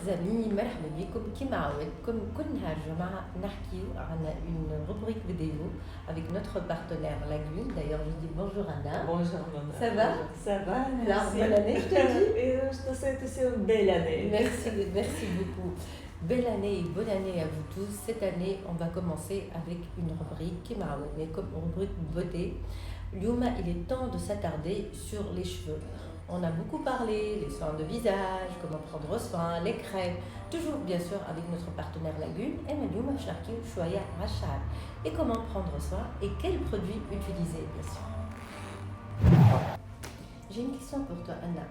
Chers amis, مرحبا بكم كما عودتكم كل نهار جمعة نحكيو على une rubrique vidéo avec notre partenaire Lagune. D'ailleurs, je dis bonjour Anna. Bonjour Mona. Ça va? Ça va, merci. Alors, bonne année, je te dis. Et je te souhaite aussi une belle année. Merci beaucoup. Belle année et bonne année à vous tous. Cette année, on va commencer avec une rubrique كما عودنا comme rubrique beauté. اليوم, il est temps de s'attarder sur les cheveux. On a beaucoup parlé, les soins de visage, comment prendre soin, les crèmes, toujours bien sûr avec notre partenaire Lagune. Et maintenant, je vais choisir Rachel. Et comment prendre soin et quels produits utiliser, bien sûr. J'ai une question pour toi, Anna.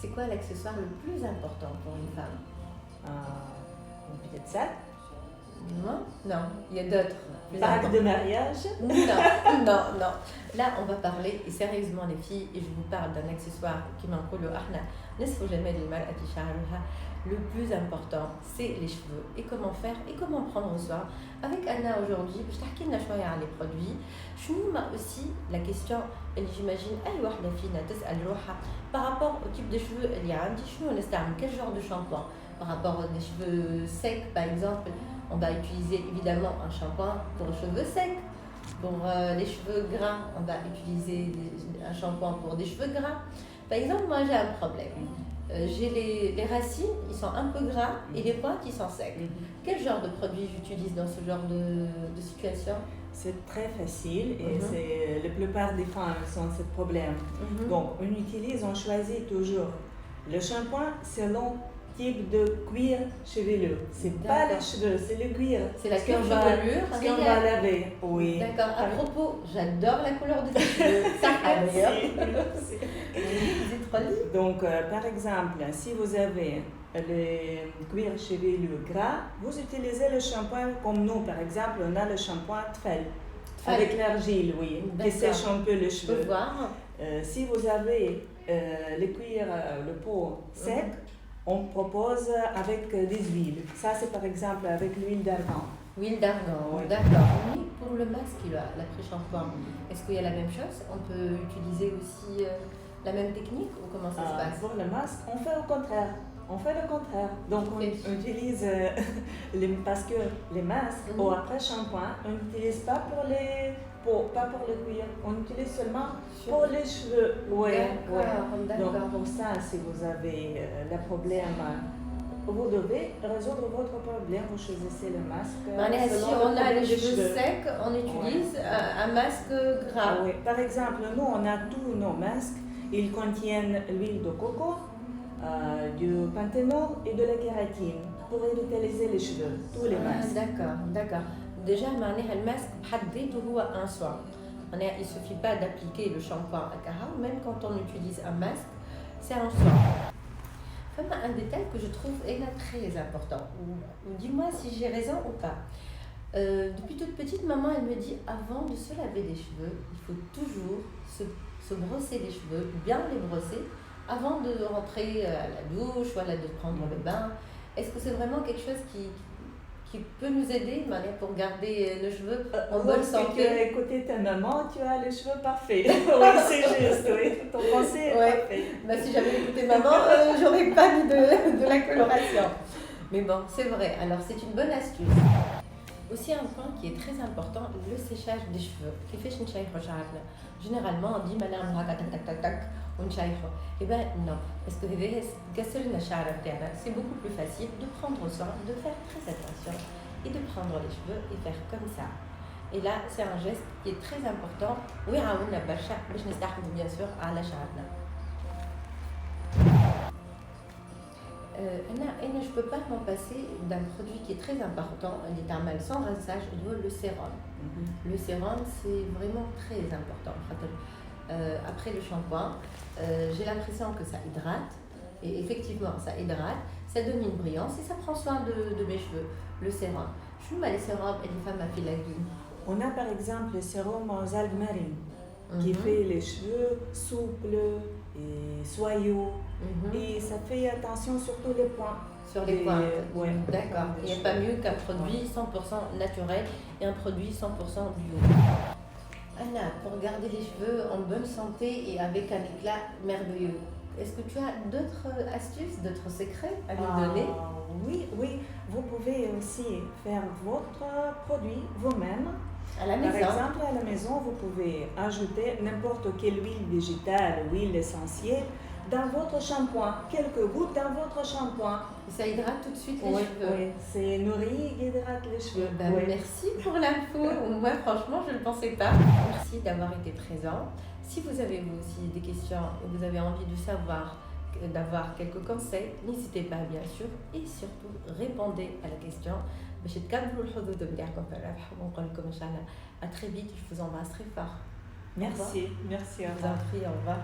C'est quoi l'accessoire le plus important pour une femme? Peut-être ça. Non, non, il y a d'autres. Bague de mariage. Non. Là, on va parler, et sérieusement les filles, et je vous parle d'un accessoire qui m'encoule au harna. Le plus important, c'est les cheveux. Et comment faire et comment prendre soin. Avec Anna aujourd'hui, je t'ai choisi les produits. Je nous mets aussi la question, j'imagine, par rapport au type de cheveux, il y a un petit cheveu, quel genre de shampoing? Par rapport aux cheveux secs, par exemple, on va utiliser évidemment un shampoing pour les cheveux secs. Pour les cheveux gras, on va utiliser un shampoing pour des cheveux gras. Par exemple, moi j'ai un problème. J'ai les racines, ils sont un peu gras et les pointes, ils sont secs. Quel genre de produit j'utilise dans ce genre de situation? C'est très facile et c'est la plupart des femmes ont ce problème. Donc, on choisit toujours le shampoing selon type de cuir chevelu. C'est pas les cheveux, c'est le cuir. C'est la cuir chevelure. Ce qu'on va laver. Oui. D'accord. À propos, j'adore la couleur de tes cheveux. Ça Donc, par exemple, si vous avez le cuir chevelu gras, vous utilisez le shampoing comme nous. Par exemple, on a le shampoing Tfel. Avec l'argile, oui, qui sèche un peu les cheveux. Je peux voir. Si vous avez le cuir, le peau sec, on propose avec des huiles. Ça, c'est par exemple avec l'huile d'argan. Huile d'argan, oui. D'accord. Oui, pour le masque, l'après-shampoing, est-ce qu'il y a la même chose? On peut utiliser aussi la même technique ou comment ça se passe? Pour le masque, on fait le contraire. Donc, on utilise, parce que les masques ou après-shampoing, on n'utilise pas pour le cuir. On utilise seulement pour les cheveux. D'accord. Donc, pour ça, si vous avez le problème, vous devez résoudre votre problème. Vous choisissez le masque. Si on a les cheveux secs, on utilise un masque gras. Oui. Par exemple, nous, on a tous nos masques. Ils contiennent l'huile de coco, du panthénol et de la kératine pour revitaliser les cheveux, tous les masques. D'accord. Déjà, le masque, un soin. Il ne suffit pas d'appliquer le shampoing à Cara, même quand on utilise un masque, c'est un soin. Un détail que je trouve très important. Dis-moi si j'ai raison ou pas. Depuis toute petite, maman, elle me dit avant de se laver les cheveux, il faut toujours se brosser les cheveux, bien les brosser, avant de rentrer à la douche, voilà, de prendre le bain. Est-ce que c'est vraiment quelque chose qui peut nous aider pour garder nos cheveux en bonne santé? Tu as écouté ta maman, tu as les cheveux parfaits. Oui, c'est juste, oui. Ton pensée est parfait. Si j'avais écouté maman, j'aurais pas mis de la coloration. Mais bon, c'est vrai. Alors, c'est une bonne astuce. Aussi un point qui est très important, le séchage des cheveux. Généralement, on dit tac, eh bien non, parce que c'est beaucoup plus facile de prendre soin, de faire très attention et de prendre les cheveux et faire comme ça. Et là, c'est un geste qui est très important. Oui, bien sûr, à la charne. Je ne peux pas m'en passer d'un produit qui est très important, les thermales sans rinçage, le sérum. Le sérum, c'est vraiment très important. Après le shampoing, j'ai l'impression que ça hydrate, et effectivement ça hydrate, ça donne une brillance et ça prend soin de mes cheveux. Le sérum. Je mets les sérums et les femmes à Lagune. On a par exemple le sérum aux algues marines qui fait les cheveux souples et soyeux et ça fait attention sur tous les points. Sur les points. D'accord. Il n'y a pas mieux qu'un produit 100% naturel et un produit 100% bio. Anna, pour garder les cheveux en bonne santé et avec un éclat merveilleux, est-ce que tu as d'autres astuces, d'autres secrets à nous donner? Oui, vous pouvez aussi faire votre produit vous-même. À la maison. Par exemple, à la maison, vous pouvez ajouter n'importe quelle huile végétale, huile essentielle, dans votre shampoing, quelques gouttes dans votre shampoing. Et ça hydrate tout de suite les cheveux. Oui, c'est nourri et hydrate les cheveux. Merci pour l'info. Moi, franchement, je ne le pensais pas. Merci d'avoir été présent. Si vous avez vous aussi des questions et vous avez envie de savoir, d'avoir quelques conseils, n'hésitez pas bien sûr et surtout répondez à la question. À très vite, je vous embrasse très fort. Merci, merci. Je vous en prie, au revoir.